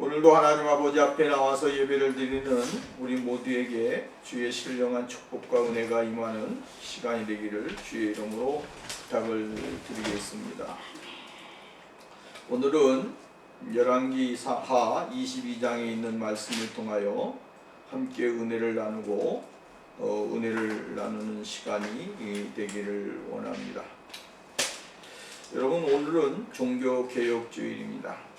오늘도 하나님 아버지 앞에 나와서 예배를 드리는 우리 모두에게 주의 신령한 축복과 은혜가 임하는 시간이 되기를 주의 이름으로 부탁을 드리겠습니다. 오늘은 열왕기하 22장에 있는 말씀을 통하여 함께 은혜를 나누고 은혜를 나누는 시간이 되기를 원합니다. 여러분, 오늘은 종교개혁주일입니다.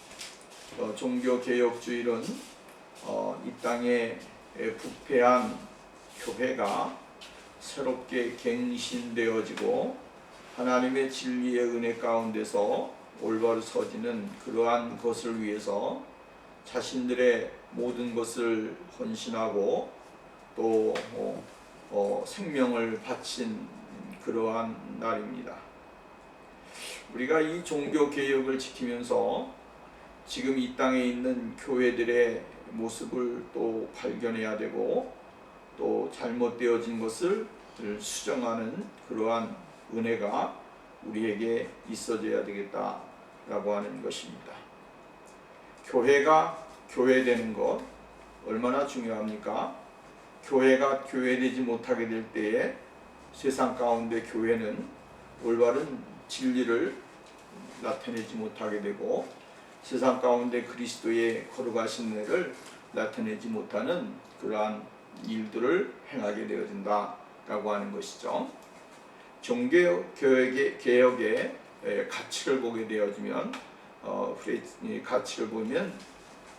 종교개혁주일은 이 땅에 부패한 교회가 새롭게 갱신되어지고 하나님의 진리의 은혜 가운데서 올바로 서지는 그러한 것을 위해서 자신들의 모든 것을 헌신하고 또 생명을 바친 그러한 날입니다. 우리가 이 종교개혁을 지키면서 지금 이 땅에 있는 교회들의 모습을 또 발견해야 되고 또 잘못되어진 것을 수정하는 그러한 은혜가 우리에게 있어져야 되겠다라고 하는 것입니다. 교회가 교회되는 것 얼마나 중요합니까? 교회가 교회되지 못하게 될 때에 세상 가운데 교회는 올바른 진리를 나타내지 못하게 되고 세상 가운데 그리스도의 거룩하신 은혜를 나타내지 못하는 그러한 일들을 행하게 되어진다라고 하는 것이죠. 종교개혁의 가치를 보게 되어지면 가치를 보면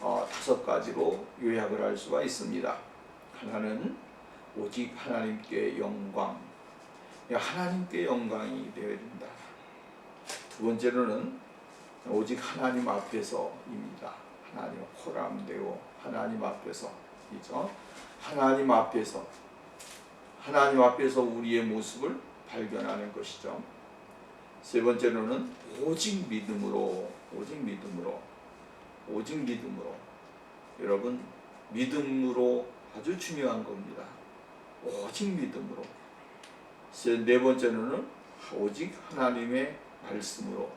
5가지로 요약을 할 수가 있습니다. 하나는 오직 하나님께 영광, 하나님께 영광이 되어야 된다. 두 번째로는 오직 하나님 앞에서입니다. 하나님 호람되고 하나님 앞에서이죠. 하나님 앞에서 우리의 모습을 발견하는 것이죠. 세 번째로는 오직 믿음으로. 여러분, 믿음으로 아주 중요한 겁니다. 오직 믿음으로. 네 번째로는 오직 하나님의 말씀으로.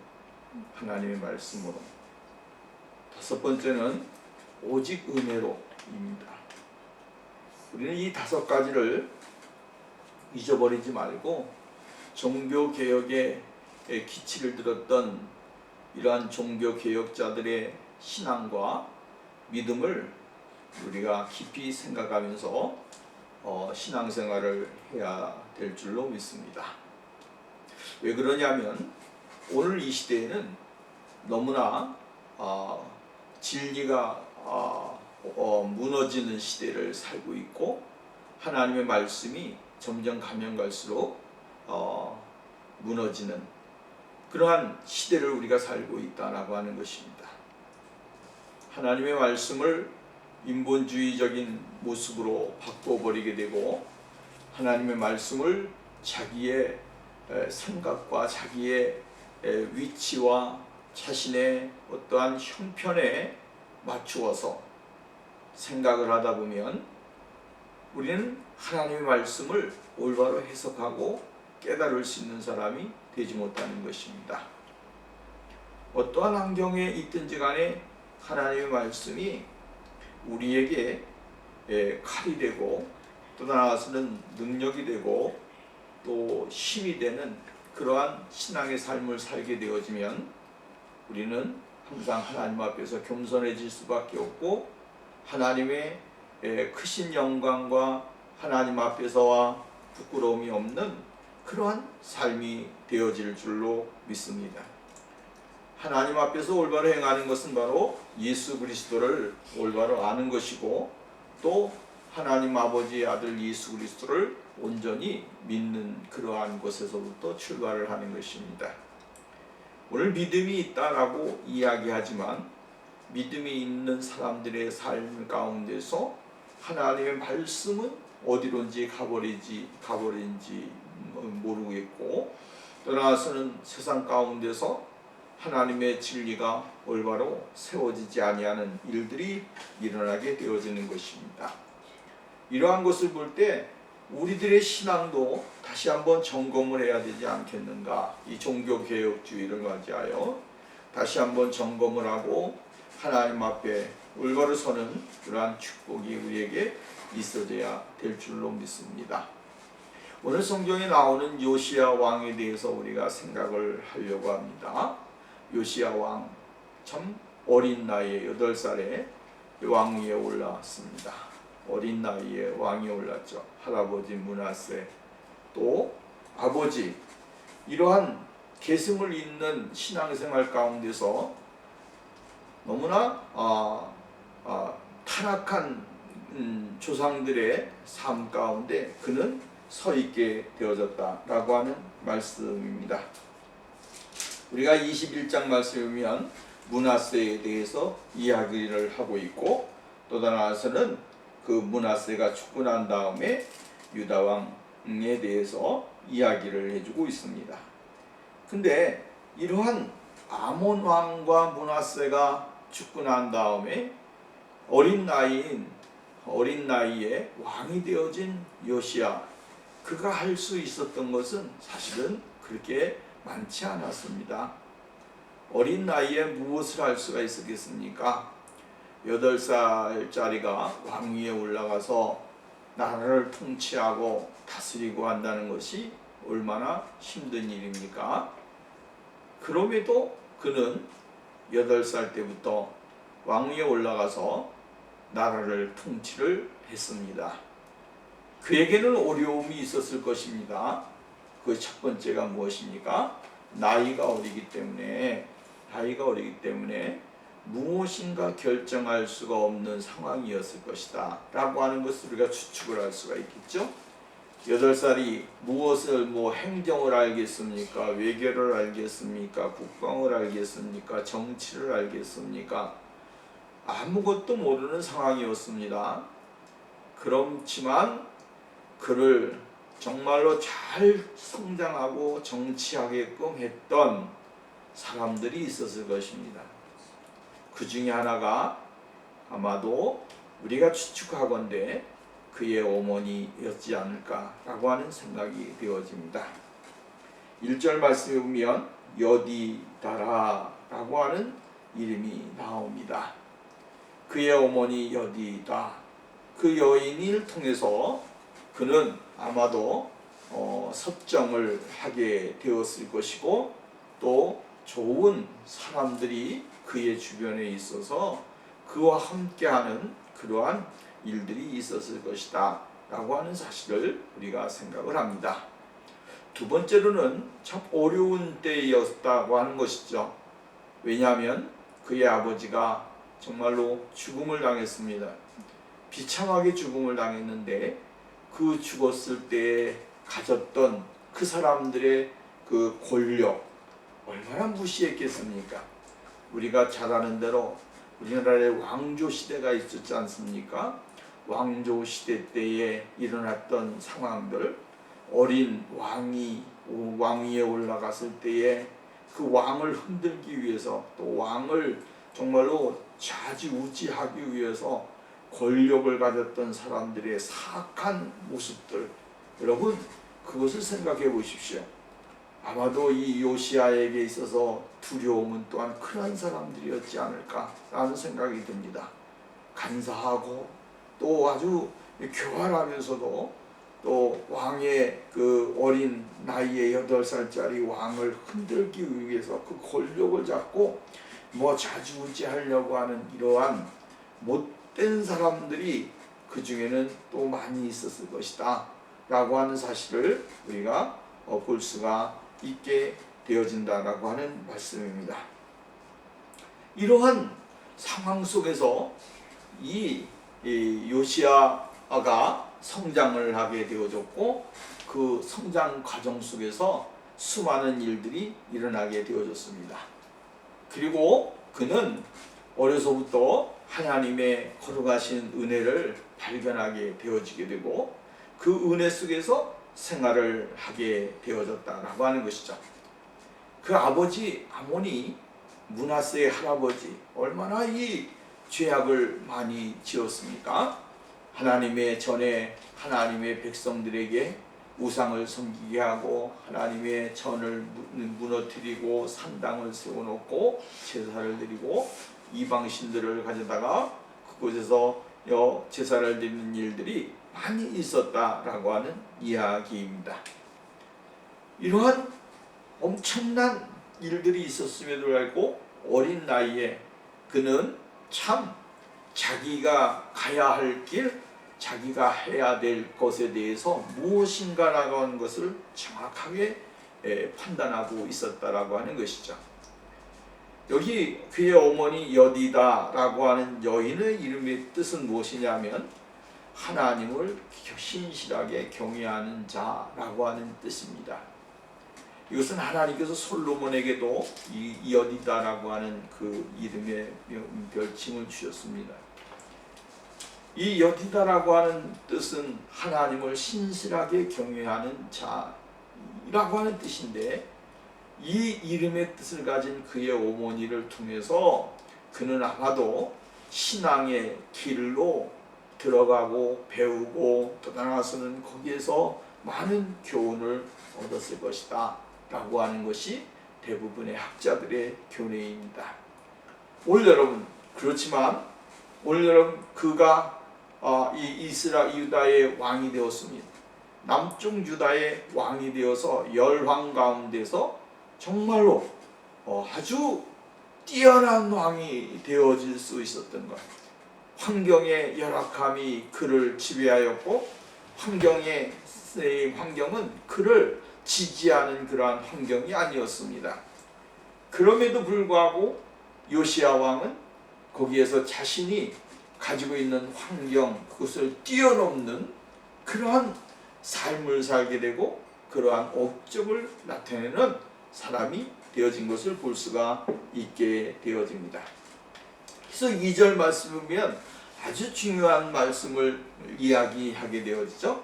다섯 번째는 오직 은혜로입니다. 우리는 이 5가지를 잊어버리지 말고 종교개혁의 기치를 들었던 이러한 종교개혁자들의 신앙과 믿음을 우리가 깊이 생각하면서 신앙생활을 해야 될 줄로 믿습니다. 왜 그러냐면 오늘 이 시대에는 너무나 진리가 무너지는 시대를 살고 있고 하나님의 말씀이 점점 가면 갈수록 무너지는 그러한 시대를 우리가 살고 있다라고 하는 것입니다. 하나님의 말씀을 인본주의적인 모습으로 바꿔버리게 되고 하나님의 말씀을 자기의 생각과 자기의 위치와 자신의 어떠한 형편에 맞추어서 생각을 하다 보면 우리는 하나님의 말씀을 올바로 해석하고 깨달을 수 있는 사람이 되지 못하는 것입니다. 어떠한 환경에 있든지 간에 하나님의 말씀이 우리에게 칼이 되고 또 나아가서는 능력이 되고 또 힘이 되는 그러한 신앙의 삶을 살게 되어지면 우리는 항상 하나님 앞에서 겸손해질 수밖에 없고 하나님의 크신 영광과 하나님 앞에서와 부끄러움이 없는 그러한 삶이 되어질 줄로 믿습니다. 하나님 앞에서 올바로 행하는 것은 바로 예수 그리스도를 올바로 아는 것이고 또 하나님 아버지의 아들 예수 그리스도를 온전히 믿는 그러한 것에서부터 출발을 하는 것입니다. 오늘 믿음이 있다라고 이야기하지만 믿음이 있는 사람들의 삶 가운데서 하나님의 말씀은 어디론지 가버린지 모르겠고 떠나서는 세상 가운데서 하나님의 진리가 올바로 세워지지 아니하는 일들이 일어나게 되어지는 것입니다. 이러한 것을 볼 때 우리들의 신앙도 다시 한번 점검을 해야 되지 않겠는가. 이 종교개혁주의를 맞이하여 다시 한번 점검을 하고 하나님 앞에 올바로 서는 그러한 축복이 우리에게 있어져야 될 줄로 믿습니다. 오늘 성경에 나오는 요시야 왕에 대해서 우리가 생각을 하려고 합니다. 요시야 왕 참 어린 나이에 8살에 왕위에 올라왔습니다. 어린 나이에 왕이 올랐죠. 할아버지 므낫세 또 아버지, 이러한 계승을 잇는 신앙생활 가운데서 너무나 타락한 조상들의 삶 가운데 그는 서 있게 되어졌다라고 하는 말씀입니다. 우리가 21장 말씀에 보면 므낫세에 대해서 이야기를 하고 있고, 또 나아가서는 그 므낫세가 죽고 난 다음에 유다 왕에 대해서 이야기를 해주고 있습니다. 근데 이러한 아몬 왕과 므낫세가 죽고 난 다음에 어린 나이에 왕이 되어진 요시야, 그가 할 수 있었던 것은 사실은 그렇게 많지 않았습니다. 어린 나이에 무엇을 할 수가 있었겠습니까? 8살짜리가 왕위에 올라가서 나라를 통치하고 다스리고 한다는 것이 얼마나 힘든 일입니까? 그럼에도 그는 8살 때부터 왕위에 올라가서 나라를 통치를 했습니다. 그에게는 어려움이 있었을 것입니다. 그 첫 번째가 무엇입니까? 나이가 어리기 때문에 무엇인가 결정할 수가 없는 상황이었을 것이다 라고 하는 것을 우리가 추측을 할 수가 있겠죠. 8살이 무엇을 행정을 알겠습니까? 외교를 알겠습니까? 국방을 알겠습니까? 정치를 알겠습니까? 아무것도 모르는 상황이었습니다. 그렇지만 그를 정말로 잘 성장하고 정치하게끔 했던 사람들이 있었을 것입니다. 그 중에 하나가 아마도 우리가 추측하건대 그의 어머니였지 않을까라고 하는 생각이 되어집니다. 1절 말씀에 보면 여디다라라고 하는 이름이 나옵니다. 그의 어머니 여디다, 그 여인을 통해서 그는 아마도 섭정을 하게 되었을 것이고, 또 좋은 사람들이 그의 주변에 있어서 그와 함께하는 그러한 일들이 있었을 것이다 라고 하는 사실을 우리가 생각을 합니다. 두 번째로는 참 어려운 때였다고 하는 것이죠. 왜냐하면 그의 아버지가 정말로 죽음을 당했습니다. 비참하게 죽음을 당했는데 그 죽었을 때에 가졌던 그 사람들의 그 권력, 얼마나 무시했겠습니까? 우리가 잘 아는 대로 우리나라에 왕조 시대가 있었지 않습니까? 왕조 시대 때에 일어났던 상황들, 어린 왕이 왕위에 올라갔을 때에 그 왕을 흔들기 위해서, 또 왕을 정말로 좌지우지하기 위해서 권력을 가졌던 사람들의 사악한 모습들, 여러분 그것을 생각해 보십시오. 아마도 이 요시야에게 있어서 두려움은 또한 큰 사람들이었지 않을까라는 생각이 듭니다. 간사하고 또 아주 교활하면서도 또 왕의 그 어린 나이에 8살짜리 왕을 흔들기 위해서 그 권력을 잡고 좌지우지하려고 하는 이러한 못된 사람들이 그 중에는 또 많이 있었을 것이다 라고 하는 사실을 우리가 볼 수가 있게 되어진다라고 하는 말씀입니다. 이러한 상황 속에서 이 요시야가 성장을 하게 되어졌고, 그 성장 과정 속에서 수많은 일들이 일어나게 되어졌습니다. 그리고 그는 어려서부터 하나님의 거룩하신 은혜를 발견하게 되어지게 되고, 그 은혜 속에서 생활을 하게 되어졌다라고 하는 것이죠. 그 아버지 아몬이, 므낫세의 할아버지, 얼마나 이 죄악을 많이 지었습니까? 하나님의 전에 하나님의 백성들에게 우상을 섬기게 하고 하나님의 전을 무너뜨리고 산당을 세워놓고 제사를 드리고 이방신들을 가져다가 그곳에서 제사를 드리는 일들이 많이 있었다라고 하는 이야기입니다. 이러한 엄청난 일들이 있었음에도 불구하고 어린 나이에 그는 참 자기가 가야 할 길, 자기가 해야 될 것에 대해서 무엇인가라고 하는 것을 정확하게 판단하고 있었다라고 하는 것이죠. 여기 그의 어머니 여디다라고 하는 여인의 이름의 뜻은 무엇이냐면 하나님을 신실하게 경외하는 자라고 하는 뜻입니다. 이것은 하나님께서 솔로몬에게도 이 여디다라고 하는 그 이름의 별칭을 주셨습니다. 이 여디다라고 하는 뜻은 하나님을 신실하게 경외하는 자라고 하는 뜻인데, 이 이름의 뜻을 가진 그의 어머니를 통해서 그는 아마도 신앙의 길로 들어가고 배우고 또 나아가서는 거기에서 많은 교훈을 얻었을 것이다 라고 하는 것이 대부분의 학자들의 견해입니다. 오늘 여러분, 그렇지만 오늘 여러분, 그가 이 유다의 왕이 되었습니다. 남쪽 유다의 왕이 되어서 열왕 가운데서 정말로 아주 뛰어난 왕이 되어질 수 있었던 것. 환경의 열악함이 그를 지배하였고 환경은 그를 지지하는 그러한 환경이 아니었습니다. 그럼에도 불구하고 요시야 왕은 거기에서 자신이 가지고 있는 환경, 그것을 뛰어넘는 그러한 삶을 살게 되고 그러한 업적을 나타내는 사람이 되어진 것을 볼 수가 있게 되어집니다. 그래서 2절 말씀을 보면 아주 중요한 말씀을 이야기하게 되어지죠.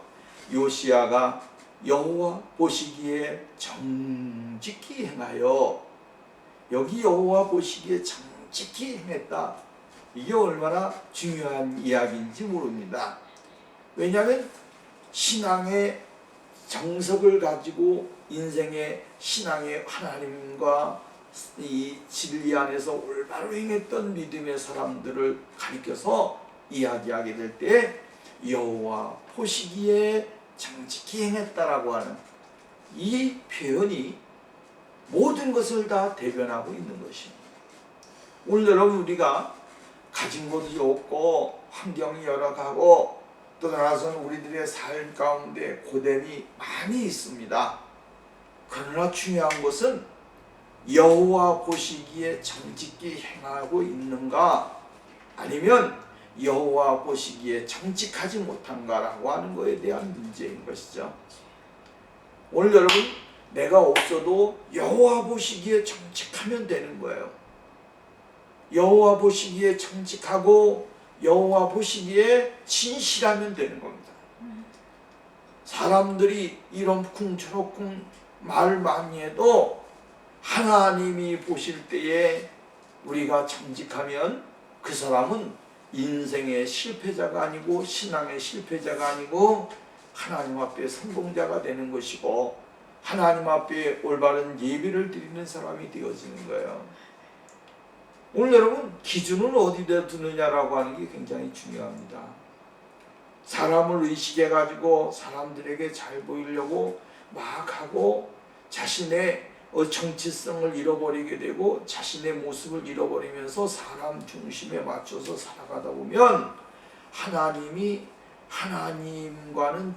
요시야가 여호와 보시기에 정직히 행하여, 여기 여호와 보시기에 정직히 행했다. 이게 얼마나 중요한 이야기인지 모릅니다. 왜냐하면 신앙의 정석을 가지고 인생의 신앙의 하나님과 이 진리 안에서 올바로 행했던 믿음의 사람들을 가리켜서 이야기하게 될 때 여호와 보시기에 정직히 행했다라고 하는 이 표현이 모든 것을 다 대변하고 있는 것입니다. 오늘 여러분, 우리가 가진 것이 없고 환경이 열악하고 또 나아서는 우리들의 삶 가운데 고됨이 많이 있습니다. 그러나 중요한 것은 여호와 보시기에 정직히 행하고 있는가, 아니면 여호와 보시기에 정직하지 못한가라고 하는 것에 대한 문제인 것이죠. 오늘 여러분, 내가 없어도 여호와 보시기에 정직하면 되는 거예요. 여호와 보시기에 정직하고 여호와 보시기에 진실하면 되는 겁니다. 사람들이 이런쿵 저런쿵 말 많이 해도 하나님이 보실 때에 우리가 정직하면 그 사람은 인생의 실패자가 아니고 신앙의 실패자가 아니고 하나님 앞에 성공자가 되는 것이고 하나님 앞에 올바른 예배를 드리는 사람이 되어지는 거예요. 오늘 여러분, 기준을 어디다 두느냐라고 하는 게 굉장히 중요합니다. 사람을 의식해가지고 사람들에게 잘 보이려고 막 하고 자신의 정체성을 잃어버리게 되고 자신의 모습을 잃어버리면서 사람 중심에 맞춰서 살아가다 보면 하나님과는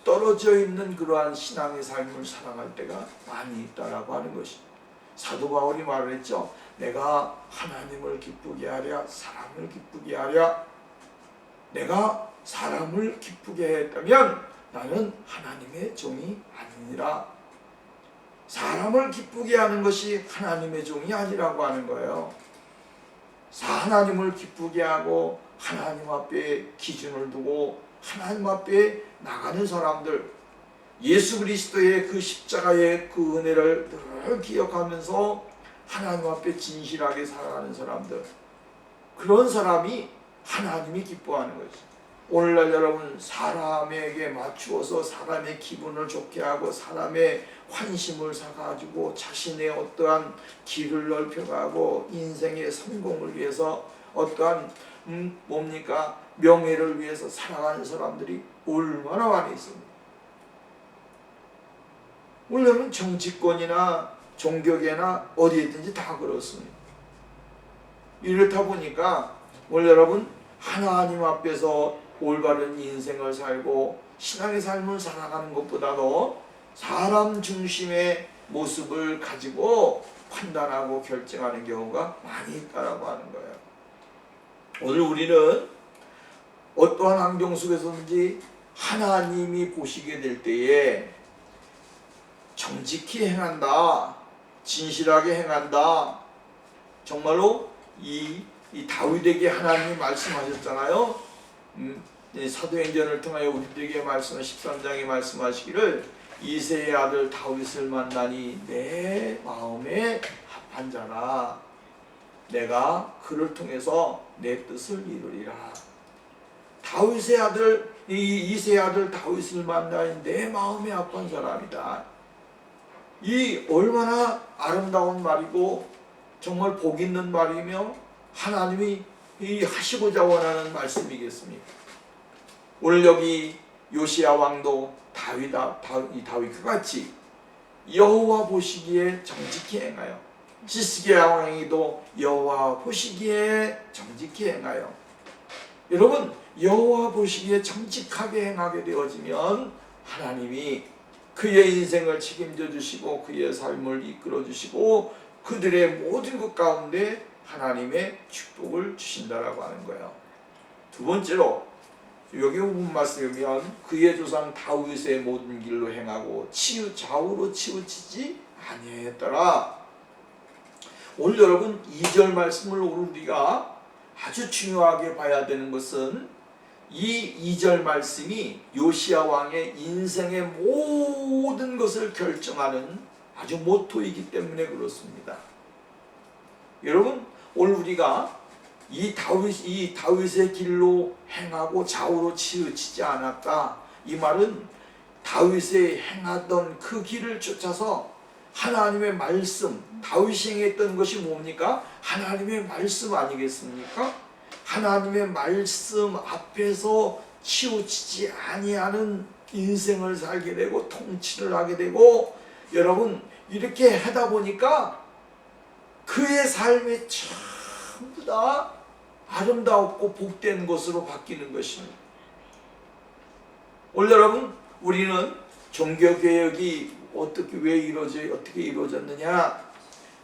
떨어져 있는 그러한 신앙의 삶을 살아갈 때가 많이 있다라고 하는 것입니다. 사도 바울이 말을 했죠. 내가 하나님을 기쁘게 하랴 사람을 기쁘게 하랴. 내가 사람을 기쁘게 했다면 나는 하나님의 종이 아니니라. 사람을 기쁘게 하는 것이 하나님의 종이 아니라고 하는 거예요. 하나님을 기쁘게 하고 하나님 앞에 기준을 두고 하나님 앞에 나가는 사람들, 예수 그리스도의 그 십자가의 그 은혜를 늘 기억하면서 하나님 앞에 진실하게 살아가는 사람들, 그런 사람이 하나님이 기뻐하는 거지. 오늘날 여러분 사람에게 맞추어서 사람의 기분을 좋게 하고 사람의 환심을 사가지고 자신의 어떠한 길을 넓혀가고 인생의 성공을 위해서 어떠한 뭡니까 명예를 위해서 살아가는 사람들이 얼마나 많이 있습니다. 물론 정치권이나 종교계나 어디에든지 다 그렇습니다. 이렇다 보니까 오늘 여러분 하나님 앞에서 올바른 인생을 살고 신앙의 삶을 살아가는 것보다도 사람 중심의 모습을 가지고 판단하고 결정하는 경우가 많이 있다라고 하는 거예요. 오늘 우리는 어떠한 환경 속에서든지 하나님이 보시게 될 때에 정직히 행한다, 진실하게 행한다. 정말로 이 다윗에게 하나님이 말씀하셨잖아요. 사도행전을 통하여 우리들에게 말씀 13장에 말씀하시기를 이새의 아들 다윗을 만나니 내 마음에 합한 자라. 내가 그를 통해서 내 뜻을 이루리라. 다윗의 아들 이새의 아들 다윗을 만나니 내 마음에 합한 사람이다. 이 얼마나 아름다운 말이고 정말 복 있는 말이며 하나님이 하시고자 원하는 말씀이겠습니까? 오늘 여기 요시야 왕도 다윗과 같이 여호와 보시기에 정직히 행하여 히스기야 왕도 여호와 보시기에 정직히 행하여. 여러분 여호와 보시기에 정직하게 행하게 되어지면 하나님이 그의 인생을 책임져 주시고 그의 삶을 이끌어 주시고 그들의 모든 것 가운데 하나님의 축복을 주신다라고 하는 거예요. 두 번째로 여기 본 말씀이면 그의 조상 다윗의 모든 길로 행하고 좌우로 치우치지 아니했더라. 오늘 여러분 2절 말씀을 우리가 아주 중요하게 봐야 되는 것은 이 2절 말씀이 요시야 왕의 인생의 모든 것을 결정하는 아주 모토이기 때문에 그렇습니다. 여러분 오늘 우리가 이 다윗의 길로 행하고 좌우로 치우치지 않았다. 이 말은 다윗이 행하던 그 길을 쫓아서 하나님의 말씀, 다윗이 행했던 것이 뭡니까? 하나님의 말씀 아니겠습니까? 하나님의 말씀 앞에서 치우치지 아니하는 인생을 살게 되고 통치를 하게 되고 여러분 이렇게 하다 보니까 그의 삶이 전부 다 아름다웠고 복된 것으로 바뀌는 것입니다. 오늘 여러분 우리는 종교개혁이 어떻게 이루어졌느냐?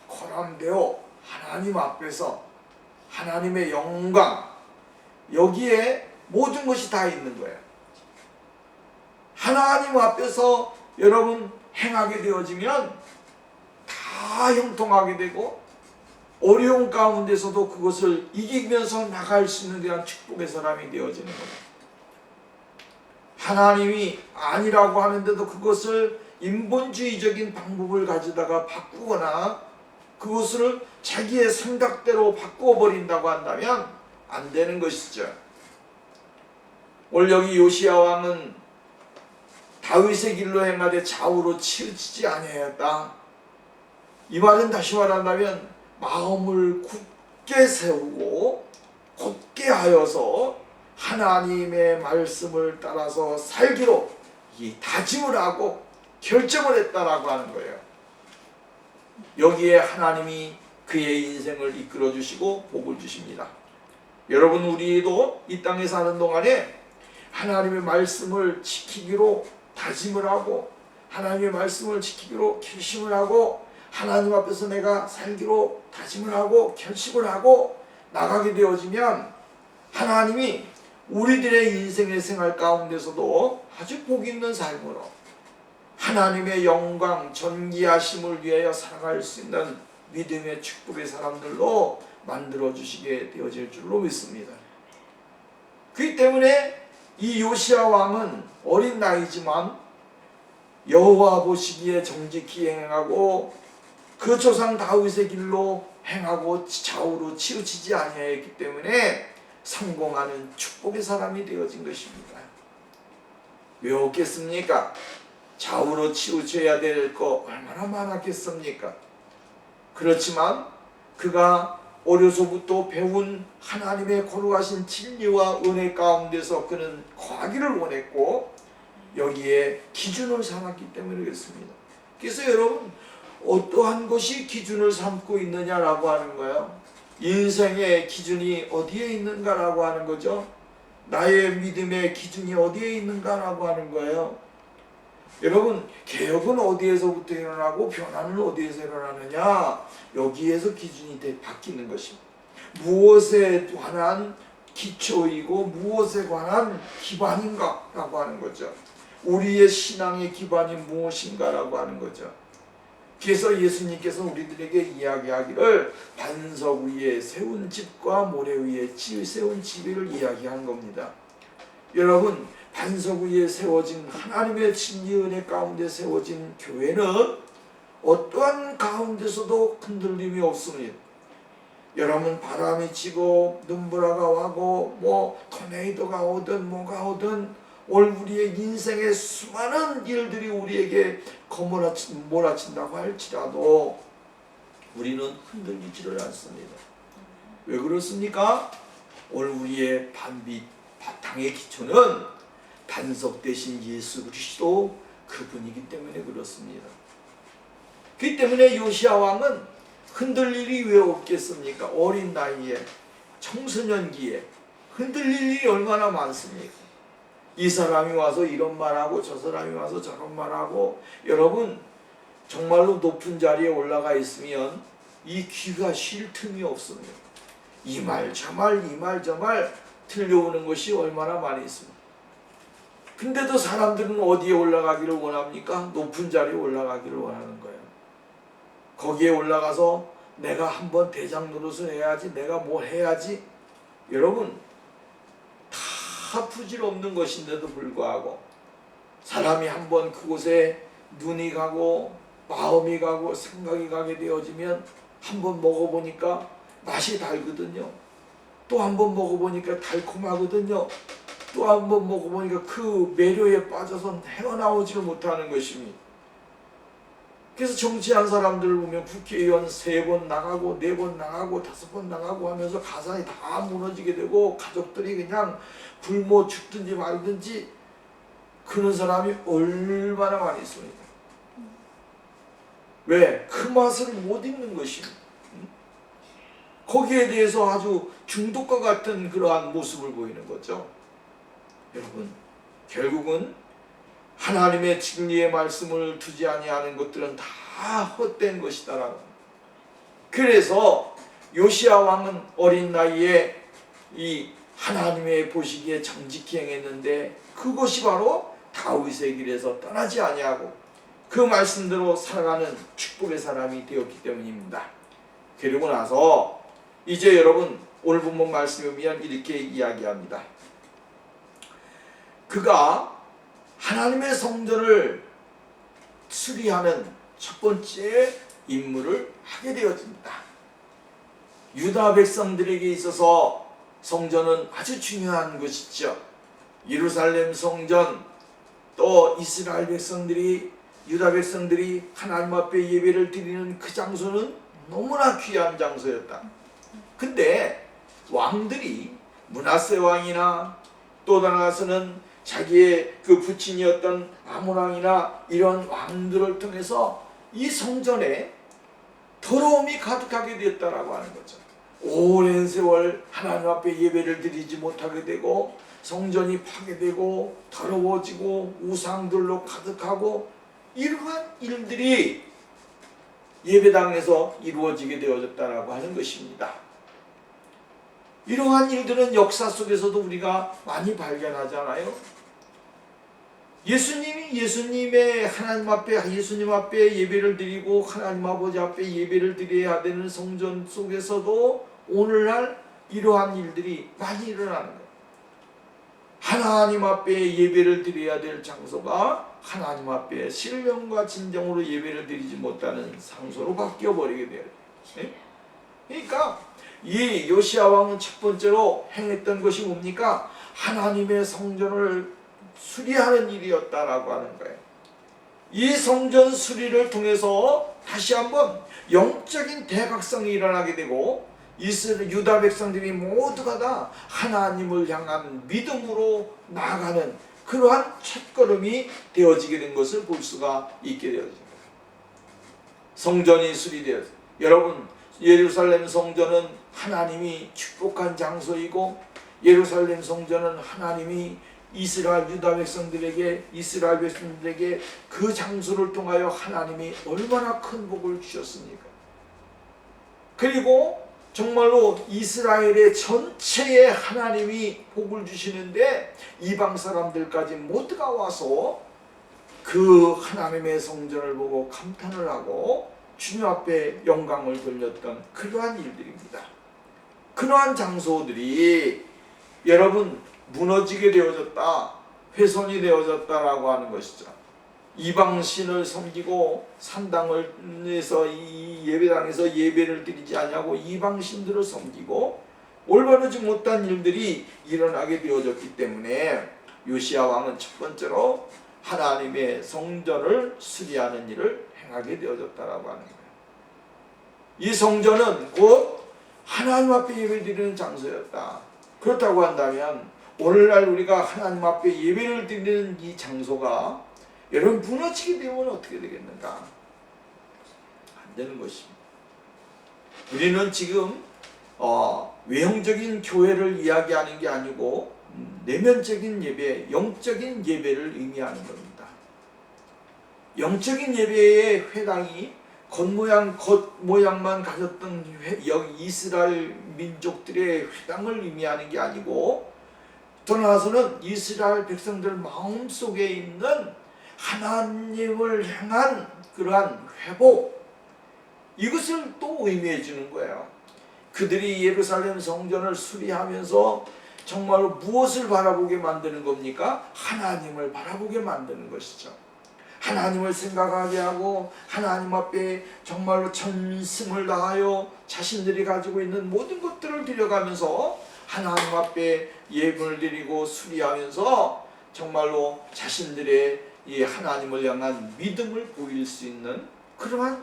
거람되어 하나님 앞에서 하나님의 영광 여기에 모든 것이 다 있는 거예요. 하나님 앞에서 여러분 행하게 되어지면 다 형통하게 되고 어려운 가운데서도 그것을 이기면서 나갈 수 있는 그런 축복의 사람이 되어지는 겁니다. 하나님이 아니라고 하는데도 그것을 인본주의적인 방법을 가지다가 바꾸거나 그것을 자기의 생각대로 바꾸어버린다고 한다면 안 되는 것이죠. 오늘 여기 요시야 왕은 다윗의 길로 행하되 좌우로 치우치지 아니하였다. 이 말은 다시 말한다면 마음을 굳게 세우고 곧게 하여서 하나님의 말씀을 따라서 살기로 이 다짐을 하고 결정을 했다라고 하는 거예요. 여기에 하나님이 그의 인생을 이끌어 주시고 복을 주십니다. 여러분 우리도 이 땅에 사는 동안에 하나님의 말씀을 지키기로 다짐을 하고 하나님의 말씀을 지키기로 결심을 하고 하나님 앞에서 내가 살기로 다짐을 하고 결심을 하고 나가게 되어지면 하나님이 우리들의 인생의 생활 가운데서도 아주 복 있는 삶으로 하나님의 영광 존귀하심을 위하여 살아갈 수 있는 믿음의 축복의 사람들로 만들어 주시게 되어질 줄로 믿습니다. 그렇기 때문에 이 요시야 왕은 어린 나이지만 여호와 보시기에 정직히 행하고 그 조상 다윗의 길로 행하고 좌우로 치우치지 아니하였기 때문에 성공하는 축복의 사람이 되어진 것입니다. 왜 없겠습니까? 좌우로 치우쳐야 될 거 얼마나 많았겠습니까? 그렇지만 그가 어려서부터 배운 하나님의 거룩하신 진리와 은혜 가운데서 그는 거하기를 원했고 여기에 기준을 삼았기 때문에 그렇습니다. 그래서 여러분 어떠한 것이 기준을 삼고 있느냐라고 하는 거예요. 인생의 기준이 어디에 있는가라고 하는 거죠. 나의 믿음의 기준이 어디에 있는가라고 하는 거예요. 여러분 개혁은 어디에서부터 일어나고 변화는 어디에서 일어나느냐, 여기에서 기준이 바뀌는 것입니다. 무엇에 관한 기초이고 무엇에 관한 기반인가 라고 하는 거죠. 우리의 신앙의 기반이 무엇인가 라고 하는 거죠. 그래서 예수님께서 우리들에게 이야기하기를 반석 위에 세운 집과 모래 위에 세운 집을 이야기한 겁니다. 여러분 반석 위에 세워진 하나님의 진리 은혜 가운데 세워진 교회는 어떠한 가운데서도 흔들림이 없습니다. 여러분 바람이 치고 눈보라가 와고 토네이도가 오든 뭐가 오든 우리의 인생의 수많은 일들이 우리에게 몰아친다고 할지라도 우리는 흔들리지를 않습니다. 왜 그렇습니까? 우리의 바탕의 기초는 반석 대신 예수 그리스도 그분이기 때문에 그렇습니다. 그렇기 때문에 요시야 왕은 흔들릴 일이 왜 없겠습니까? 어린 나이에 청소년기에 흔들릴 일이 얼마나 많습니까? 이 사람이 와서 이런 말하고 저 사람이 와서 저런 말하고, 여러분 정말로 높은 자리에 올라가 있으면 이 귀가 쉴 틈이 없습니다. 이 말 저 말 이 말 저 말 들려오는 것이 얼마나 많이 있습니다. 근데도 사람들은 어디에 올라가기를 원합니까? 높은 자리에 올라가기를 원하는 거예요. 거기에 올라가서 내가 한번 대장 노릇을 해야지, 내가 뭘 해야지. 여러분 다 부질없는 것인데도 불구하고 사람이 한번 그곳에 눈이 가고 마음이 가고 생각이 가게 되어지면 한번 먹어보니까 맛이 달거든요. 또 한번 먹어보니까 달콤하거든요. 또 한번 먹어보니까 그 매료에 빠져서 헤어나오지를 못하는 것입니다. 그래서 정치한 사람들을 보면 국회의원 3번 나가고 4번 나가고 5번 나가고 하면서 가산이 다 무너지게 되고 가족들이 그냥 굶어 죽든지 말든지 그런 사람이 얼마나 많이 있습니다. 왜? 그 맛을 못 잊는 것입니다. 거기에 대해서 아주 중독과 같은 그러한 모습을 보이는 거죠. 여러분 결국은 하나님의 진리의 말씀을 두지 아니하는 것들은 다 헛된 것이다라고. 그래서 요시야 왕은 어린 나이에 이 하나님의 보시기에 정직히 행했는데 그것이 바로 다윗의 길에서 떠나지 아니하고 그 말씀대로 살아가는 축복의 사람이 되었기 때문입니다. 그리고 나서 이제 여러분 오늘 본문 말씀에 보면 이렇게 이야기합니다. 그가 하나님의 성전을 수리하는 첫 번째 임무를 하게 되어집니다. 유다 백성들에게 있어서 성전은 아주 중요한 것이죠. 예루살렘 성전, 또 이스라엘 백성들이, 유다 백성들이 하나님 앞에 예배를 드리는 그 장소는 너무나 귀한 장소였다. 근데 왕들이 므낫세 왕이나 또 나아가서는 자기의 그 부친이었던 아몬 왕이나 이런 왕들을 통해서 이 성전에 더러움이 가득하게 되었다라고 하는 거죠. 오랜 세월 하나님 앞에 예배를 드리지 못하게 되고 성전이 파괴되고 더러워지고 우상들로 가득하고 이러한 일들이 예배당에서 이루어지게 되어졌다라고 하는 것입니다. 이러한 일들은 역사 속에서도 우리가 많이 발견하잖아요. 예수님의 하나님 앞에 예수님 앞에 예배를 드리고 하나님 아버지 앞에 예배를 드려야 되는 성전 속에서도 오늘날 이러한 일들이 많이 일어나는 거예요. 하나님 앞에 예배를 드려야 될 장소가 하나님 앞에 신령과 진정으로 예배를 드리지 못하는 장소로 바뀌어 버리게 돼요. 그러니까 이 요시야 왕은 첫 번째로 행했던 것이 뭡니까? 하나님의 성전을 수리하는 일이었다라고 하는 거예요. 이 성전 수리를 통해서 다시 한번 영적인 대각성이 일어나게 되고 이스라엘 유다 백성들이 모두가 다 하나님을 향한 믿음으로 나아가는 그러한 첫걸음이 되어지게 된 것을 볼 수가 있게 되어집니다. 성전이 수리되었습니다. 여러분, 예루살렘 성전은 하나님이 축복한 장소이고 예루살렘 성전은 하나님이 이스라엘 유다 백성들에게 그 장소를 통하여 하나님이 얼마나 큰 복을 주셨습니까? 그리고 정말로 이스라엘의 전체에 하나님이 복을 주시는데 이방 사람들까지 모두가 와서 그 하나님의 성전을 보고 감탄을 하고 주님 앞에 영광을 돌렸던 그러한 일들입니다. 그러한 장소들이 여러분 무너지게 되어졌다, 훼손이 되어졌다라고 하는 것이죠. 이방신을 섬기고 산당을 내서 이 예배당에서 예배를 드리지 않냐고 이방신들을 섬기고 올바르지 못한 일들이 일어나게 되어졌기 때문에 요시야 왕은 첫 번째로 하나님의 성전을 수리하는 일을 행하게 되어졌다라고 하는 거예요. 이 성전은 곧 하나님 앞에 예배드리는 장소였다. 그렇다고 한다면 오늘날 우리가 하나님 앞에 예배를 드리는 이 장소가 여러분 무너지게 되면 어떻게 되겠는가? 안 되는 것입니다. 우리는 지금 외형적인 교회를 이야기하는 게 아니고 내면적인 예배, 영적인 예배를 의미하는 겁니다. 영적인 예배의 회당이 겉모양만 가졌던 이스라엘 민족들의 회당을 의미하는 게 아니고 더 나아가서는 이스라엘 백성들 마음속에 있는 하나님을 향한 그러한 회복, 이것을 또 의미해 주는 거예요. 그들이 예루살렘 성전을 수리하면서 정말로 무엇을 바라보게 만드는 겁니까? 하나님을 바라보게 만드는 것이죠. 하나님을 생각하게 하고 하나님 앞에 정말로 전심을 다하여 자신들이 가지고 있는 모든 것들을 드려가면서 하나님 앞에 예물을 드리고 수리하면서 정말로 자신들의 이 하나님을 향한 믿음을 보일 수 있는 그러한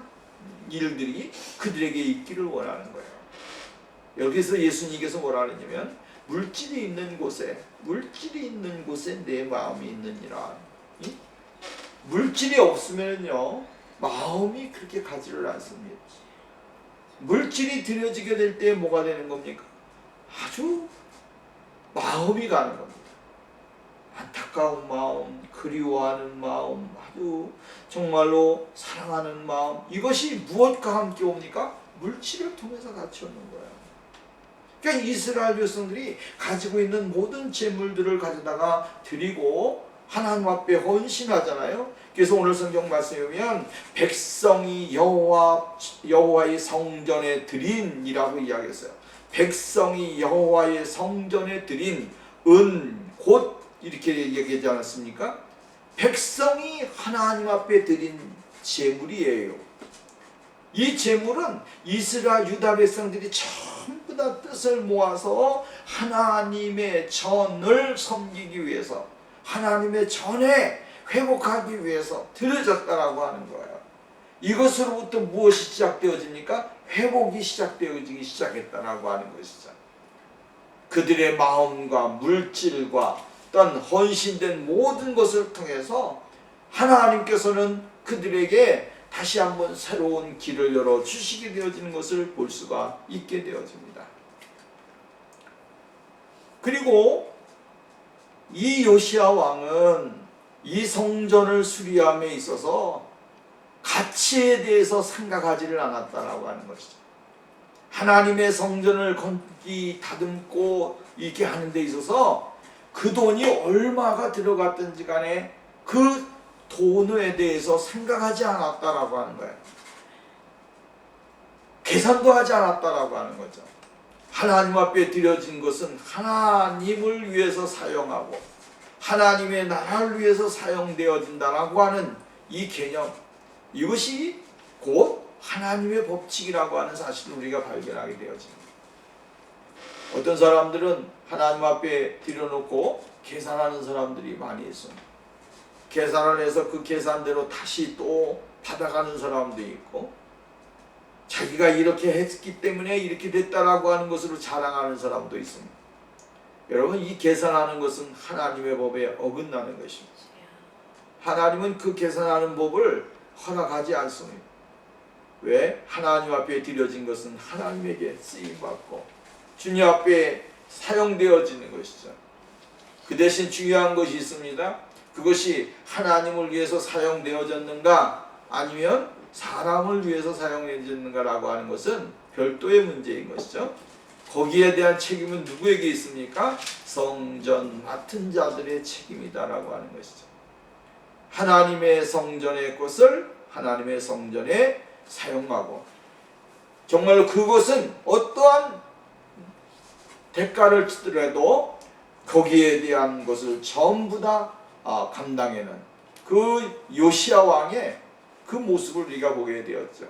일들이 그들에게 있기를 원하는 거예요. 여기서 예수님께서 뭐라 하느냐면 물질이 있는 곳에 내 마음이 있느니라. 물질이 없으면요 마음이 그렇게 가지를 않습니다. 물질이 드려지게 될 때 뭐가 되는 겁니까? 아주 마음이 가는 겁니다. 안타까운 마음, 그리워하는 마음, 아주 정말로 사랑하는 마음, 이것이 무엇과 함께 옵니까? 물질을 통해서 같이 오는 거예요. 그러니까 이스라엘 백성들이 가지고 있는 모든 재물들을 가져다가 드리고 하나님 앞에 헌신하잖아요. 그래서 오늘 성경 말씀에 보면 백성이 여호와의 성전에 드린이라고 이야기했어요. 백성이 여호와의 성전에 드린 은 곧 이렇게 얘기하지 않았습니까? 백성이 하나님 앞에 드린 제물이에요. 이 제물은 이스라엘 유다 백성들이 전부 다 뜻을 모아서 하나님의 전을 섬기기 위해서, 하나님의 전에 회복하기 위해서 드려졌다라고 하는 거예요. 이것으로부터 무엇이 시작되어집니까? 회복이 시작되어지기 시작했다라고 하는 것이죠. 그들의 마음과 물질과 또한 헌신된 모든 것을 통해서 하나님께서는 그들에게 다시 한번 새로운 길을 열어 주시게 되어지는 것을 볼 수가 있게 되어집니다. 그리고 이 요시야 왕은 이 성전을 수리함에 있어서 가치에 대해서 생각하지를 않았다라고 하는 것이죠. 하나님의 성전을 건기 다듬고 이렇게 하는 데 있어서 그 돈이 얼마가 들어갔든지 간에 그 돈에 대해서 생각하지 않았다라고 하는 거예요. 계산도 하지 않았다라고 하는 거죠. 하나님 앞에 드려진 것은 하나님을 위해서 사용하고 하나님의 나라를 위해서 사용되어진다라고 하는 이 개념, 이것이 곧 하나님의 법칙이라고 하는 사실을 우리가 발견하게 되어집니다. 어떤 사람들은 하나님 앞에 들여놓고 계산하는 사람들이 많이 있습니다. 계산을 해서 그 계산대로 다시 또 받아가는 사람도 있고, 자기가 이렇게 했기 때문에 이렇게 됐다라고 하는 것으로 자랑하는 사람도 있습니다. 여러분, 이 계산하는 것은 하나님의 법에 어긋나는 것입니다. 하나님은 그 계산하는 법을 허락하지 않습니다. 왜? 하나님 앞에 드려진 것은 하나님에게 쓰임받고 주님 앞에 사용되어지는 것이죠. 그 대신 중요한 것이 있습니다. 그것이 하나님을 위해서 사용되어졌는가 아니면 사람을 위해서 사용되어졌는가라고 하는 것은 별도의 문제인 것이죠. 거기에 대한 책임은 누구에게 있습니까? 성전 맡은 자들의 책임이다라고 하는 것이죠. 하나님의 성전의 것을 하나님의 성전에 사용하고, 정말 그것은 어떠한 대가를 치더라도 거기에 대한 것을 전부 다 감당하는 그 요시야 왕의 그 모습을 우리가 보게 되었죠.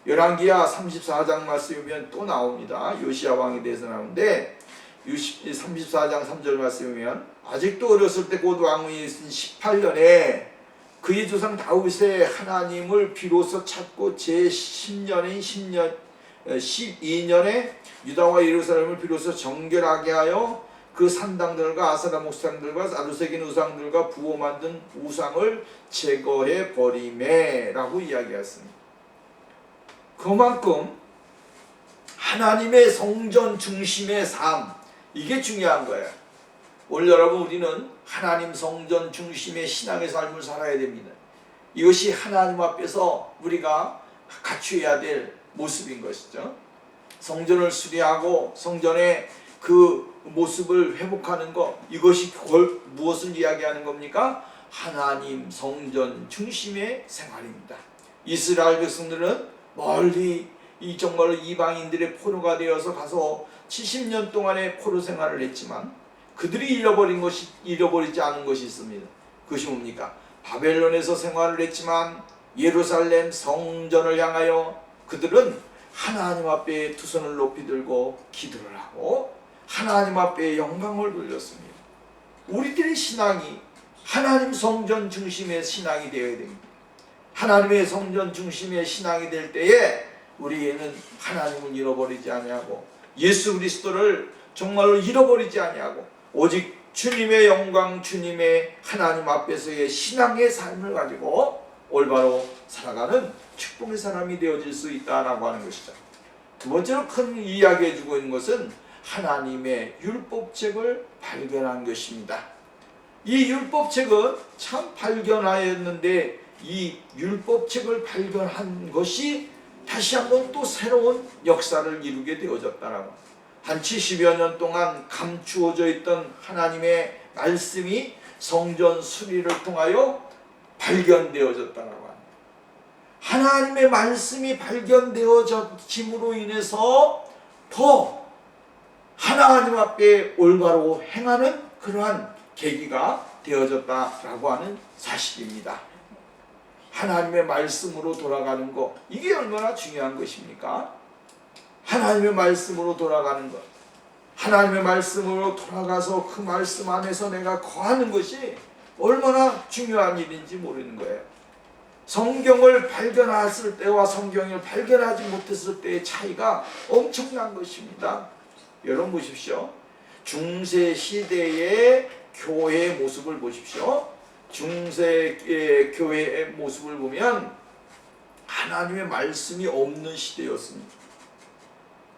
열왕기하 34장 말씀이면 또 나옵니다. 요시야 왕에 대해서 나오는데 34장 3절 말씀이면 아직도 어렸을 때 곧 왕위에 있은 18년에 그의 조상 다윗의 하나님을 비로소 찾고 제10년인 12년에 유다와 예루살렘을 비로소 정결하게 하여 그 산당들과 아세라 목상들과 아루새긴 우상들과 부어 만든 우상을 제거해 버리매라고 이야기했습니다. 그만큼 하나님의 성전 중심의 삶, 이게 중요한 거예요. 오늘 여러분, 우리는 하나님 성전 중심의 신앙의 삶을 살아야 됩니다. 이것이 하나님 앞에서 우리가 갖추어야 될 모습인 것이죠. 성전을 수리하고 성전의 그 모습을 회복하는 것, 이것이 무엇을 이야기하는 겁니까? 하나님 성전 중심의 생활입니다. 이스라엘 백성들은 멀리 정말로 이방인들의 포로가 되어서 가서 70년 동안의 포로 생활을 했지만 그들이 잃어버리지 않은 것이 있습니다. 그것이 뭡니까? 바벨론에서 생활을 했지만 예루살렘 성전을 향하여 그들은 하나님 앞에 두 손을 높이 들고 기도를 하고 하나님 앞에 영광을 돌렸습니다. 우리들의 신앙이 하나님 성전 중심의 신앙이 되어야 됩니다. 하나님의 성전 중심의 신앙이 될 때에 우리에는 하나님을 잃어버리지 아니하고 예수 그리스도를 정말로 잃어버리지 아니하고 오직 주님의 영광, 주님의 하나님 앞에서의 신앙의 삶을 가지고 올바로 살아가는 축복의 사람이 되어질 수 있다라고 하는 것이죠. 두 번째로 큰 이야기해주고 있는 것은 하나님의 율법책을 발견한 것입니다. 이 율법책은 참 발견하였는데 이 율법책을 발견한 것이 다시 한번 또 새로운 역사를 이루게 되어졌다라고. 한 70여 년 동안 감추어져 있던 하나님의 말씀이 성전 수리를 통하여 발견되어졌다라고 합니다. 하나님의 말씀이 발견되어짐으로 인해서 더 하나님 앞에 올바로 행하는 그러한 계기가 되어졌다라고 하는 사실입니다. 하나님의 말씀으로 돌아가는 것, 이게 얼마나 중요한 것입니까? 하나님의 말씀으로 돌아가는 것, 하나님의 말씀으로 돌아가서 그 말씀 안에서 내가 거하는 것이 얼마나 중요한 일인지 모르는 거예요. 성경을 발견했을 때와 성경을 발견하지 못했을 때의 차이가 엄청난 것입니다. 여러분 보십시오. 중세 시대의 교회의 모습을 보십시오. 중세의 교회의 모습을 보면 하나님의 말씀이 없는 시대였습니다.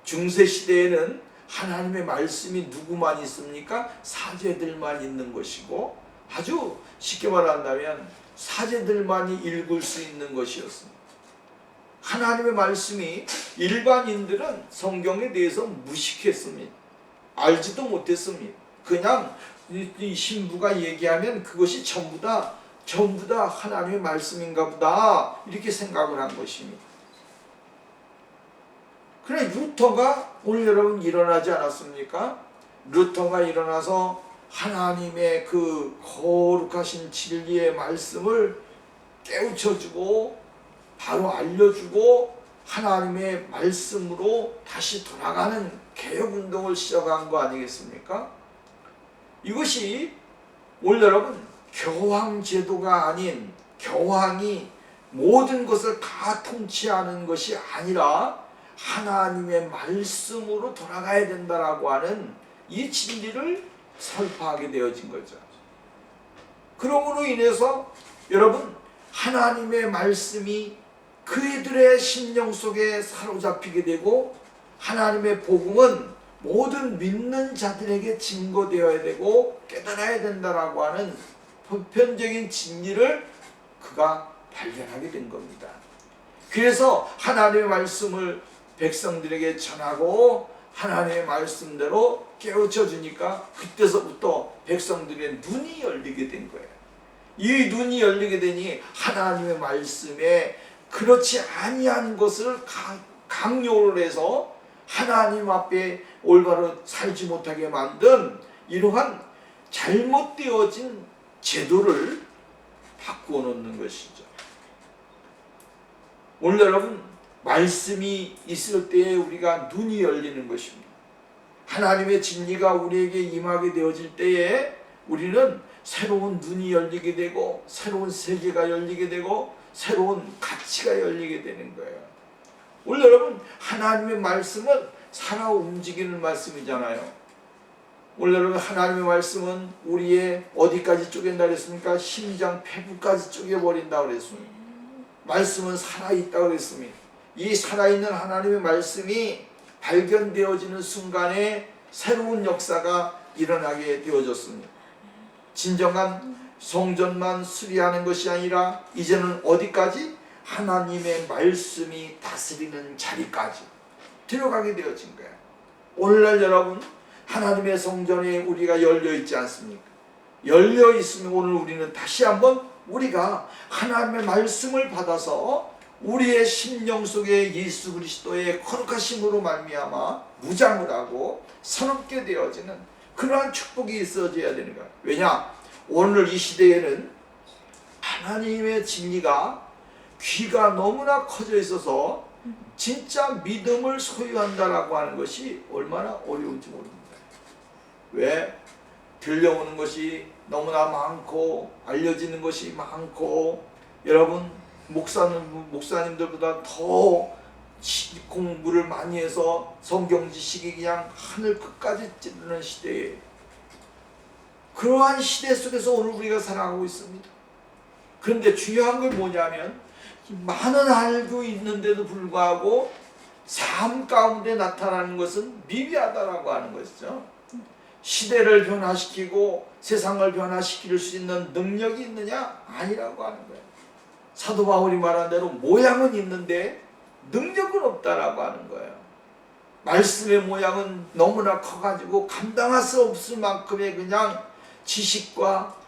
중세 시대에는 하나님의 말씀이 누구만 있습니까? 사제들만 있는 것이고, 아주 쉽게 말한다면 사제들만이 읽을 수 있는 것이었습니다. 하나님의 말씀이 일반인들은 성경에 대해서 무식했습니다. 알지도 못했습니다. 그냥 이 신부가 얘기하면 그것이 전부 다 하나님의 말씀인가 보다 이렇게 생각을 한 것입니다. 그래, 루터가 오늘 여러분 일어나지 않았습니까? 루터가 일어나서 하나님의 그 거룩하신 진리의 말씀을 깨우쳐주고 바로 알려주고 하나님의 말씀으로 다시 돌아가는 개혁운동을 시작한 거 아니겠습니까? 이것이 오늘 여러분 교황제도가 아닌, 교황이 모든 것을 다 통치하는 것이 아니라 하나님의 말씀으로 돌아가야 된다라고 하는 이 진리를 설파하게 되어진 거죠. 그러므로 인해서 여러분 하나님의 말씀이 그들의 심령 속에 사로잡히게 되고, 하나님의 복음은 모든 믿는 자들에게 증거되어야 되고 깨달아야 된다라고 하는 보편적인 진리를 그가 발견하게 된 겁니다. 그래서 하나님의 말씀을 백성들에게 전하고 하나님의 말씀대로 깨우쳐 주니까 그때서부터 백성들의 눈이 열리게 된 거예요. 이 눈이 열리게 되니 하나님의 말씀에 그렇지 아니한 것을 강요를 해서 하나님 앞에 올바로 살지 못하게 만든 이러한 잘못되어진 제도를 바꾸어 놓는 것이죠. 오늘 여러분 말씀이 있을 때에 우리가 눈이 열리는 것입니다. 하나님의 진리가 우리에게 임하게 되어질 때에 우리는 새로운 눈이 열리게 되고 새로운 세계가 열리게 되고 새로운 가치가 열리게 되는 거예요. 오늘 여러분 하나님의 말씀은 살아 움직이는 말씀이잖아요. 오늘 여러분 하나님의 말씀은 우리의 어디까지 쪼갠다 그랬습니까? 심장 폐부까지 쪼개버린다 그랬습니다. 말씀은 살아있다 그랬습니다. 이 살아있는 하나님의 말씀이 발견되어지는 순간에 새로운 역사가 일어나게 되어졌습니다. 진정한 성전만 수리하는 것이 아니라 이제는 어디까지? 하나님의 말씀이 다스리는 자리까지 들어가게 되어진 거예요. 오늘날 여러분 하나님의 성전에 우리가 열려있지 않습니까? 열려있으면 오늘 우리는 다시 한번 우리가 하나님의 말씀을 받아서 우리의 심령 속에 예수 그리스도의 거룩하심으로 말미암아 무장을 하고 새롭게 되어지는 그러한 축복이 있어져야 되는 거예요. 왜냐? 오늘 이 시대에는 하나님의 진리가 귀가 너무나 커져 있어서 진짜 믿음을 소유한다라고 하는 것이 얼마나 어려운지 모릅니다. 왜? 들려오는 것이 너무나 많고 알려지는 것이 많고, 여러분 목사님들보다 더 공부를 많이 해서 성경 지식이 그냥 하늘 끝까지 찌르는 시대에, 그러한 시대 속에서 오늘 우리가 살아가고 있습니다. 그런데 중요한 건 뭐냐면 많은 알고 있는데도 불구하고 삶 가운데 나타나는 것은 미비하다라고 하는 것이죠. 시대를 변화시키고 세상을 변화시킬 수 있는 능력이 있느냐? 아니라고 하는 거예요. 사도 바울이 말한 대로 모양은 있는데 능력은 없다라고 하는 거예요. 말씀의 모양은 너무나 커가지고 감당할 수 없을 만큼의 그냥 지식과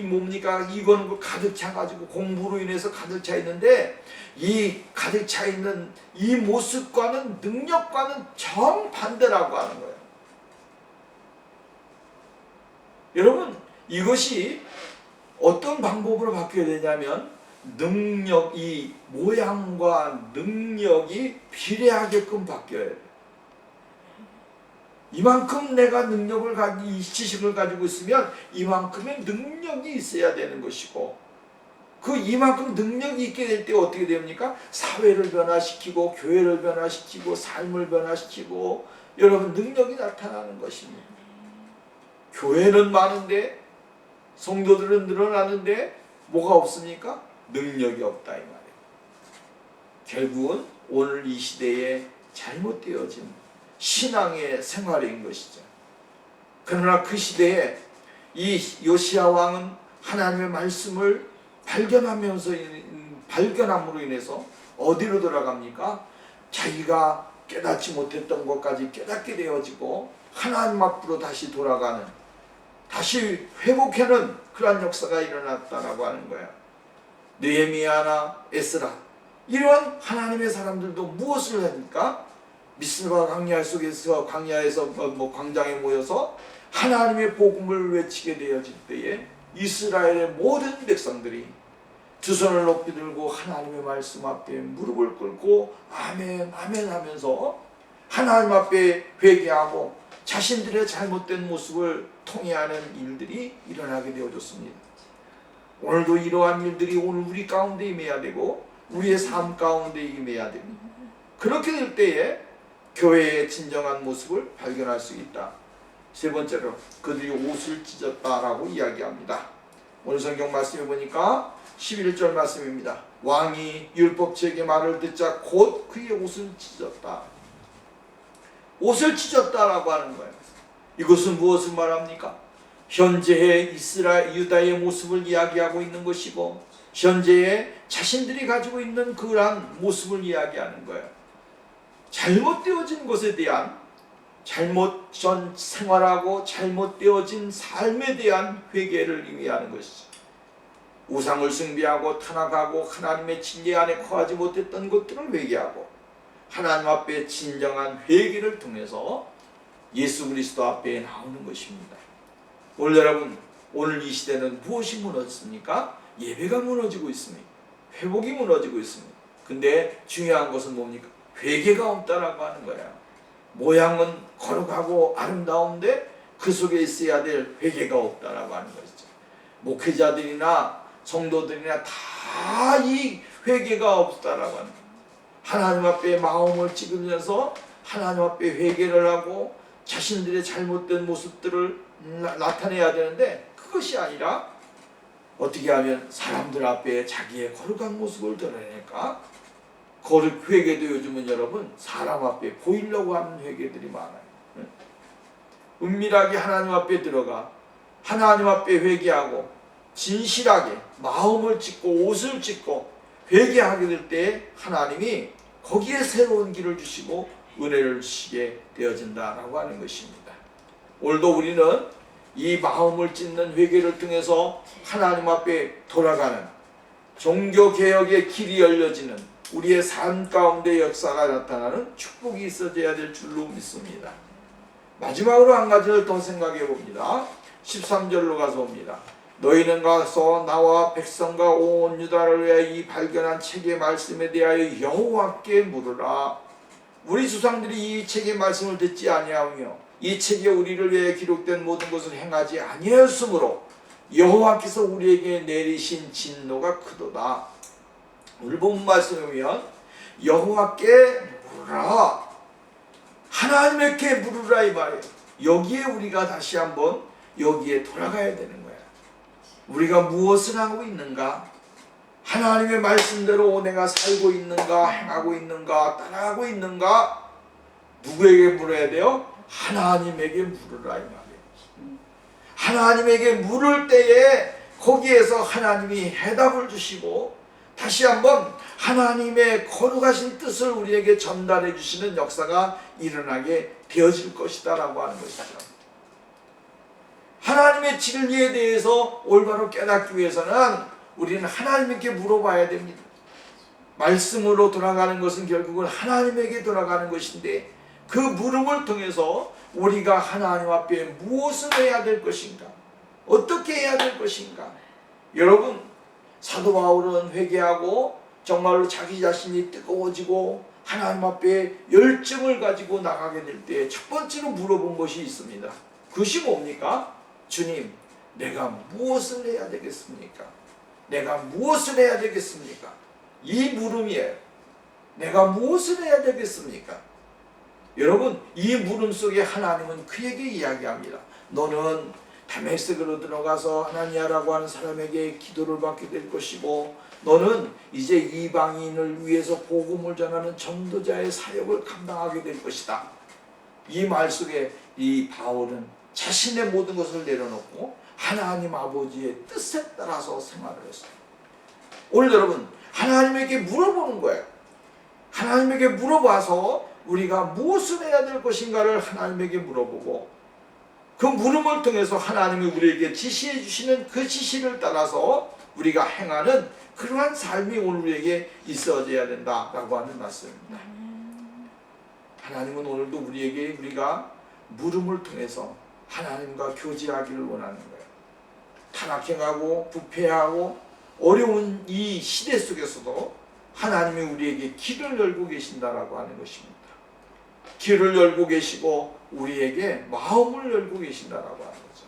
뭡니까? 이거는 가득 차가지고 공부로 인해서 가득 차 있는데, 이 가득 차 있는 이 모습과는 능력과는 정반대라고 하는 거예요. 여러분 이것이 어떤 방법으로 바뀌어야 되냐면 능력이 모양과 능력이 비례하게끔 바뀌어야 돼요. 이만큼 내가 능력을 이 지식을 가지고 있으면 이만큼의 능력이 있어야 되는 것이고, 그 이만큼 능력이 있게 될 때 어떻게 됩니까? 사회를 변화시키고 교회를 변화시키고 삶을 변화시키고 여러분 능력이 나타나는 것입니다. 교회는 많은데 성도들은 늘어나는데 뭐가 없습니까? 능력이 없다 이 말이에요. 결국은 오늘 이 시대에 잘못되어진 신앙의 생활인 것이죠. 그러나 그 시대에 이 요시야 왕은 하나님의 말씀을 발견함으로 인해서 어디로 돌아갑니까? 자기가 깨닫지 못했던 것까지 깨닫게 되어지고 하나님 앞으로 다시 돌아가는, 다시 회복하는 그러한 역사가 일어났다라고 하는 거예요. 느헤미야나 에스라 이러한 하나님의 사람들도 무엇을 합니까? 미스바 광야 속에서 광야에서 광장에 모여서 하나님의 복음을 외치게 되어질 때에 이스라엘의 모든 백성들이 두 손을 높이 들고 하나님의 말씀 앞에 무릎을 꿇고 아멘 아멘 하면서 하나님 앞에 회개하고 자신들의 잘못된 모습을 통회하는 일들이 일어나게 되어졌습니다. 오늘도 이러한 일들이 오늘 우리 가운데 임해야 되고 우리의 삶 가운데 임해야 됩니다. 그렇게 될 때에 교회의 진정한 모습을 발견할 수 있다. 세 번째로 그들이 옷을 찢었다라고 이야기합니다. 오늘 성경 말씀에 보니까 11절 말씀입니다. 왕이 율법책의 말을 듣자 곧 그의 옷을 찢었다. 옷을 찢었다라고 하는 거예요. 이것은 무엇을 말합니까? 현재의 이스라엘 유다의 모습을 이야기하고 있는 것이고 현재의 자신들이 가지고 있는 그러한 모습을 이야기하는 거예요. 잘못되어진 것에 대한 잘못된 생활하고 잘못되어진 삶에 대한 회개를 의미하는 것이죠. 우상을 숭배하고 탄압하고 하나님의 진리 안에 거하지 못했던 것들을 회개하고 하나님 앞에 진정한 회개를 통해서 예수 그리스도 앞에 나오는 것입니다. 오늘 여러분, 오늘 이 시대는 무엇이 무너졌습니까? 예배가 무너지고 있습니다. 회복이 무너지고 있습니다. 근데 중요한 것은 뭡니까? 회개가 없다라고 하는 거야. 모양은 거룩하고 아름다운데 그 속에 있어야 될 회개가 없다라고 하는 것이죠. 목회자들이나 성도들이나 다 이 회개가 없다라고 하는 거예요. 하나님 앞에 마음을 찌그면서 하나님 앞에 회개를 하고 자신들의 잘못된 모습들을 나타내야 되는데 그것이 아니라 어떻게 하면 사람들 앞에 자기의 거룩한 모습을 드러낼까? 거룩 회개도 요즘은 여러분 사람 앞에 보이려고 하는 회개들이 많아요. 은밀하게 하나님 앞에 들어가 하나님 앞에 회개하고 진실하게 마음을 찢고 옷을 찢고 회개하게 될 때 하나님이 거기에 새로운 길을 주시고 은혜를 주시게 되어진다라고 하는 것입니다. 오늘도 우리는 이 마음을 찢는 회개를 통해서 하나님 앞에 돌아가는 종교개혁의 길이 열려지는 우리의 삶 가운데 역사가 나타나는 축복이 있어져야 될 줄로 믿습니다. 마지막으로 한 가지를 더 생각해 봅니다. 13절로 가서 봅니다. 너희는 가서 나와 백성과 온 유다를 위하여 이 발견한 책의 말씀에 대하여 여호와께 물으라. 우리 조상들이 이 책의 말씀을 듣지 아니하며 이 책에 우리를 위해 기록된 모든 것을 행하지 아니하였으므로 여호와께서 우리에게 내리신 진노가 크도다. 오늘 본 말씀에 보면 여호와께 물으라, 하나님께 물으라 이 말이에요. 여기에 우리가 다시 한번 여기에 돌아가야 되는 거예요. 우리가 무엇을 하고 있는가? 하나님의 말씀대로 내가 살고 있는가? 행하고 있는가? 따라가고 있는가? 누구에게 물어야 돼요? 하나님에게 물으라 이 말이에요. 하나님에게 물을 때에 거기에서 하나님이 해답을 주시고 다시 한번 하나님의 거룩하신 뜻을 우리에게 전달해 주시는 역사가 일어나게 되어질 것이다 라고 하는 것이죠. 하나님의 진리에 대해서 올바로 깨닫기 위해서는 우리는 하나님께 물어봐야 됩니다. 말씀으로 돌아가는 것은 결국은 하나님에게 돌아가는 것인데 그 물음을 통해서 우리가 하나님 앞에 무엇을 해야 될 것인가? 어떻게 해야 될 것인가? 여러분, 사도 바울은 회개하고 정말로 자기 자신이 뜨거워지고 하나님 앞에 열정을 가지고 나가게 될 때 첫 번째로 물어본 것이 있습니다. 그것이 뭡니까? 주님, 내가 무엇을 해야 되겠습니까? 내가 무엇을 해야 되겠습니까? 이 물음이에요. 내가 무엇을 해야 되겠습니까? 여러분, 이 물음 속에 하나님은 그에게 이야기합니다. 너는 다메섹으로 들어가서 하나니아라고 하는 사람에게 기도를 받게 될 것이고 너는 이제 이방인을 위해서 복음을 전하는 전도자의 사역을 감당하게 될 것이다. 이 말 속에 이 바울은 자신의 모든 것을 내려놓고 하나님 아버지의 뜻에 따라서 생활을 했어요. 오늘 여러분, 하나님에게 물어보는 거예요. 하나님에게 물어봐서 우리가 무엇을 해야 될 것인가를 하나님에게 물어보고 그 물음을 통해서 하나님이 우리에게 지시해 주시는 그 지시를 따라서 우리가 행하는 그러한 삶이 오늘 우리에게 있어져야 된다라고 하는 말씀입니다. 하나님은 오늘도 우리에게 우리가 물음을 통해서 하나님과 교제하기를 원하는 거예요. 타락해가고 부패하고 어려운 이 시대 속에서도 하나님이 우리에게 길을 열고 계신다라고 하는 것입니다. 길을 열고 계시고 우리에게 마음을 열고 계신다라고 하는 거죠.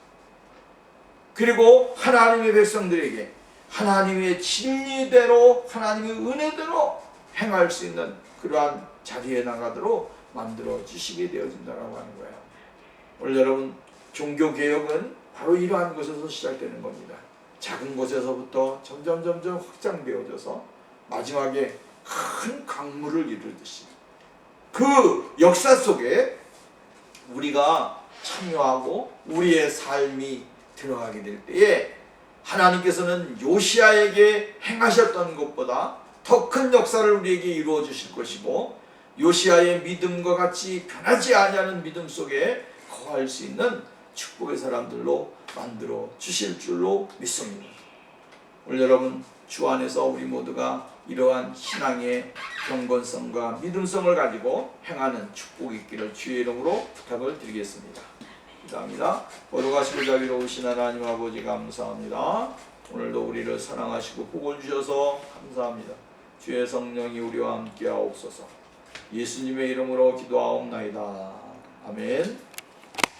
그리고 하나님의 백성들에게 하나님의 진리대로 하나님의 은혜대로 행할 수 있는 그러한 자리에 나가도록 만들어 주시게 되어진다라고 하는 거예요. 오늘 여러분, 종교개혁은 바로 이러한 것에서 시작되는 겁니다. 작은 곳에서부터 점점 확장되어져서 마지막에 큰 강물을 이루듯이 그 역사 속에 우리가 참여하고 우리의 삶이 들어가게 될 때에 하나님께서는 요시야에게 행하셨던 것보다 더 큰 역사를 우리에게 이루어 주실 것이고, 요시야의 믿음과 같이 변하지 아니하는 믿음 속에 거할 수 있는 축복의 사람들로 만들어 주실 줄로 믿습니다. 오늘 여러분, 주 안에서 우리 모두가 이러한 신앙의 경건성과 믿음성을 가지고 행하는 축복이 있기를 주의 이름으로 부탁을 드리겠습니다. 기도합니다. 거룩하시고 자비로우신 하나님 아버지, 감사합니다. 오늘도 우리를 사랑하시고 복을 주셔서 감사합니다. 주의 성령이 우리와 함께 하옵소서. 예수님의 이름으로 기도하옵나이다. 아멘.